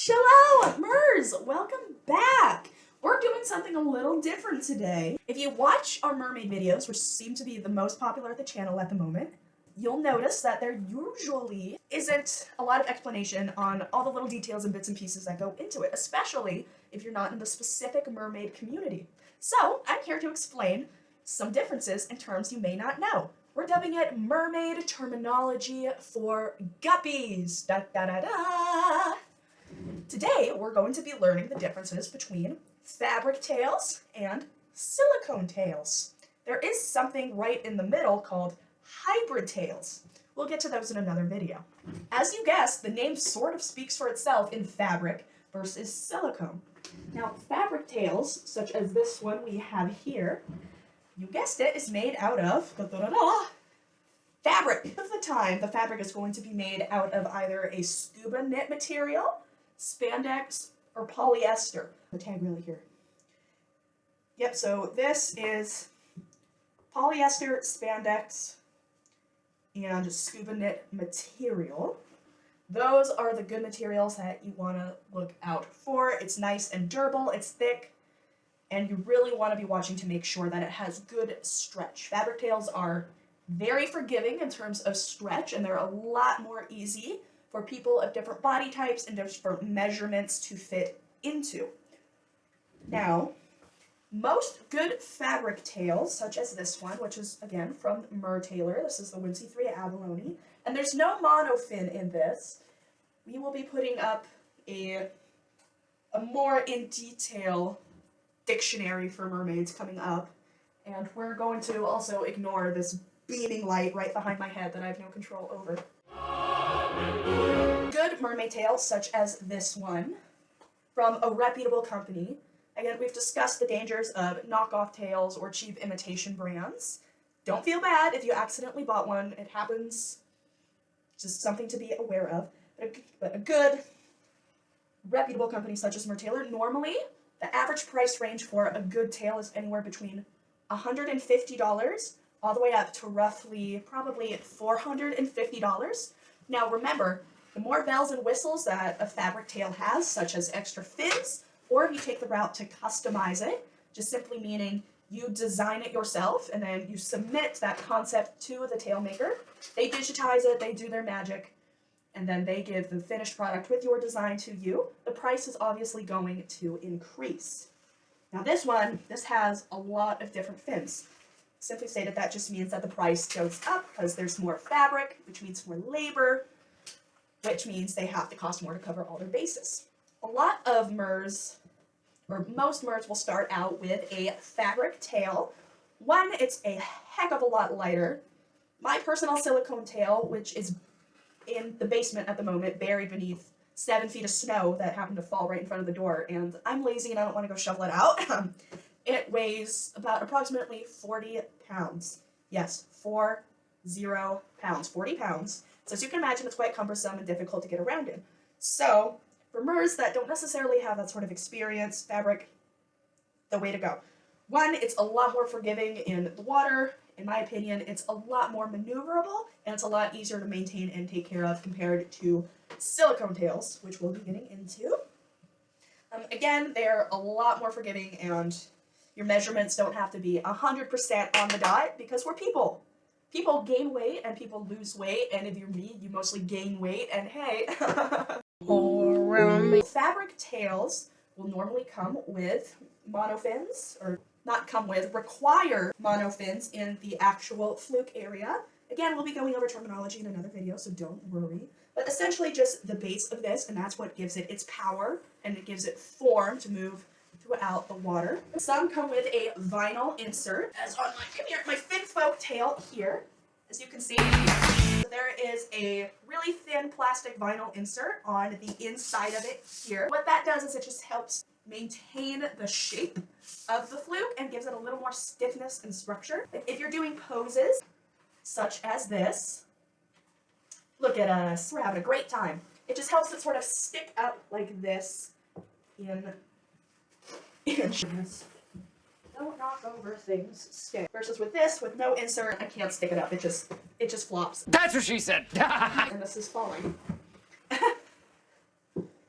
Shello, Mers, welcome back. We're doing something a little different today. If you watch our mermaid videos, which seem to be the most popular at the channel at the moment, you'll notice that there usually isn't a lot of explanation on all the little details and bits and pieces that go into it, especially if you're not in the specific mermaid community. So I'm here to explain some differences in terms you may not know. We're dubbing it mermaid terminology for guppies. Da da da da. Today, we're going to be learning the differences between fabric tails and silicone tails. There is something right in the middle called hybrid tails. We'll get to those in another video. As you guessed, the name sort of speaks for itself in fabric versus silicone. Now, fabric tails, such as this one we have here, you guessed it, is made out of fabric. Most of the time, the fabric is going to be made out of either a scuba knit material, spandex, or polyester. The tag really here. Yep, so this is polyester, spandex, and scuba knit material. Those are the good materials that you want to look out for. It's nice and durable, it's thick, and you really want to be watching to make sure that it has good stretch. Fabric tails are very forgiving in terms of stretch, and they're a lot more easy for people of different body types and different measurements to fit into. Now, most good fabric tails, such as this one, which is, again, from Mertailor, this is the Wincy 3 Abalone, and there's no monofin in this. We will be putting up a more in detail dictionary for mermaids coming up, and we're going to also ignore this beaming light right behind my head that I have no control over. Good mermaid tails, such as this one, from a reputable company. Again, we've discussed the dangers of knockoff tails or cheap imitation brands. Don't feel bad if you accidentally bought one. It happens. Just something to be aware of. But a good, reputable company such as Mertailor, normally the average price range for a good tail is anywhere between $150 all the way up to roughly probably $450. Now remember, the more bells and whistles that a fabric tail has, such as extra fins, or if you take the route to customize it, just simply meaning you design it yourself and then you submit that concept to the tail maker. They digitize it, they do their magic, and then they give the finished product with your design to you. The price is obviously going to increase. Now this one, this has a lot of different fins. Simply stated, that just means that the price goes up because there's more fabric, which means more labor, which means they have to cost more to cover all their bases. A lot of MERS, or most MERS, will start out with a fabric tail. One, it's a heck of a lot lighter. My personal silicone tail, which is in the basement at the moment, buried beneath 7 feet of snow that happened to fall right in front of the door, and I'm lazy and I don't want to go shovel it out. It weighs about approximately 40 pounds. Yes, 40 pounds, 40 pounds. So as you can imagine, it's quite cumbersome and difficult to get around in. So for MERS that don't necessarily have that sort of experience, fabric, the way to go. One, it's a lot more forgiving in the water. In my opinion, it's a lot more maneuverable, and it's a lot easier to maintain and take care of compared to silicone tails, which we'll be getting into. Again, they're a lot more forgiving, and your measurements don't have to be 100% on the dot because we're people. People gain weight and people lose weight, and if you're me, you mostly gain weight, and hey. Fabric tails will normally come with monofins, or not come with, require monofins in the actual fluke area. Again, we'll be going over terminology in another video, so don't worry. But essentially just the base of this, and that's what gives it its power, and it gives it form to move throughout the water. Some come with a vinyl insert, as on my fin folk tail here. As you can see, there is a really thin plastic vinyl insert on the inside of it here. What that does is it just helps maintain the shape of the fluke and gives it a little more stiffness and structure. If you're doing poses such as this, look at us, we're having a great time. It just helps it sort of stick up like this in don't knock over things, stick. Versus with this, with no insert, I can't stick it up. It just flops. That's what she said. And this is falling.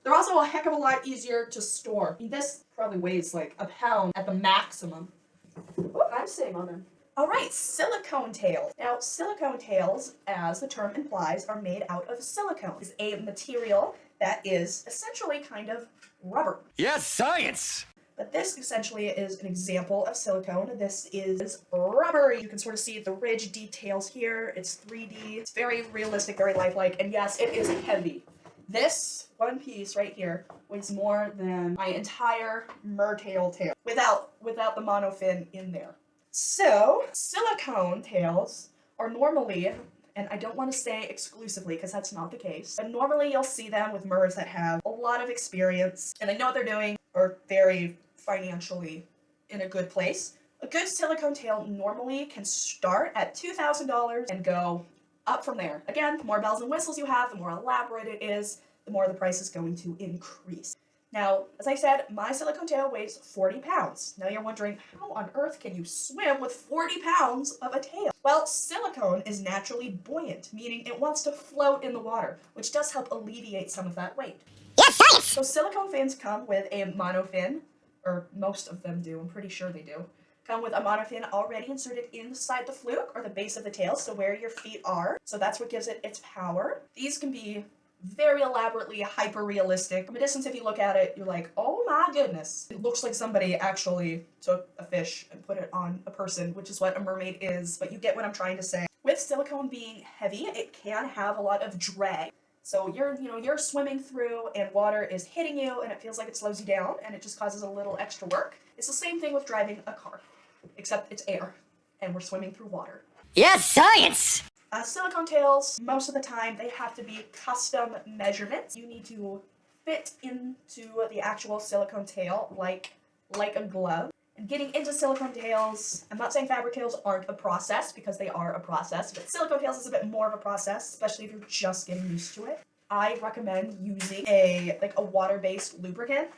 The They're also a heck of a lot easier to store. This probably weighs like a pound at the maximum. Oh, I'm sitting on them. All right, silicone tails. Now, silicone tails, as the term implies, are made out of silicone. It's a material that is essentially kind of rubber. Yes, science! But this essentially is an example of silicone. This is rubbery. You can sort of see the ridge details here. It's 3D. It's very realistic, very lifelike, and yes, it is heavy. This one piece right here weighs more than my entire mertail tail without the monofin in there. So, silicone tails are normally, and I don't want to say exclusively because that's not the case, but normally you'll see them with mers that have a lot of experience and they know what they're doing, or very financially in a good place. A good silicone tail normally can start at $2,000 and go up from there. Again, the more bells and whistles you have, the more elaborate it is, the more the price is going to increase. Now, as I said, my silicone tail weighs 40 pounds. Now you're wondering, how on earth can you swim with 40 pounds of a tail? Well, silicone is naturally buoyant, meaning it wants to float in the water, which does help alleviate some of that weight. Yes, science! So silicone fins come with a monofin, or most of them do, I'm pretty sure they do, come with a monofin already inserted inside the fluke, or the base of the tail, so where your feet are. So that's what gives it its power. These can be very elaborately hyper-realistic. From a distance, if you look at it, you're like, oh my goodness. It looks like somebody actually took a fish and put it on a person, which is what a mermaid is, but you get what I'm trying to say. With silicone being heavy, it can have a lot of drag. So you're swimming through and water is hitting you and it feels like it slows you down and it just causes a little extra work. It's the same thing with driving a car, except it's air and we're swimming through water. Yes, science! Silicone tails, most of the time, they have to be custom measurements. You need to fit into the actual silicone tail like a glove. And getting into silicone tails, I'm not saying fabric tails aren't a process, because they are a process, but silicone tails is a bit more of a process, especially if you're just getting used to it. I recommend using a water-based lubricant.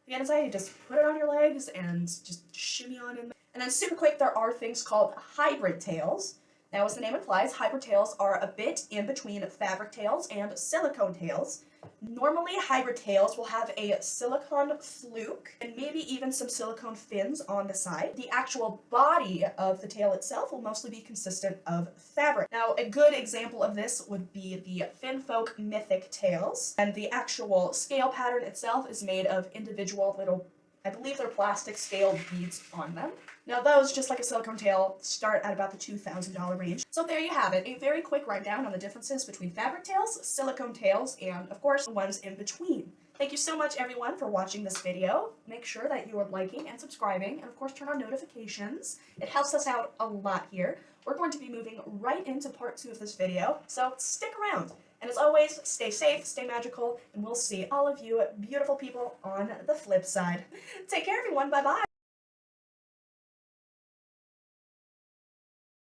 The inside, you just put it on your legs and just shimmy on in there. And then super quick, there are things called hybrid tails. Now, as the name implies, hybrid tails are a bit in between fabric tails and silicone tails. Normally, hybrid tails will have a silicone fluke and maybe even some silicone fins on the side. The actual body of the tail itself will mostly be consistent of fabric. Now, a good example of this would be the Finfolk mythic tails, and the actual scale pattern itself is made of individual little, I believe they're plastic scale beads on them. Now those, just like a silicone tail, start at about the $2,000 range. So there you have it, a very quick rundown on the differences between fabric tails, silicone tails, and of course the ones in between. Thank you so much everyone for watching this video. Make sure that you are liking and subscribing, and of course turn on notifications. It helps us out a lot here. We're going to be moving right into part 2 of this video, so stick around. And as always, stay safe, stay magical, and we'll see all of you beautiful people on the flip side. Take care everyone, bye-bye!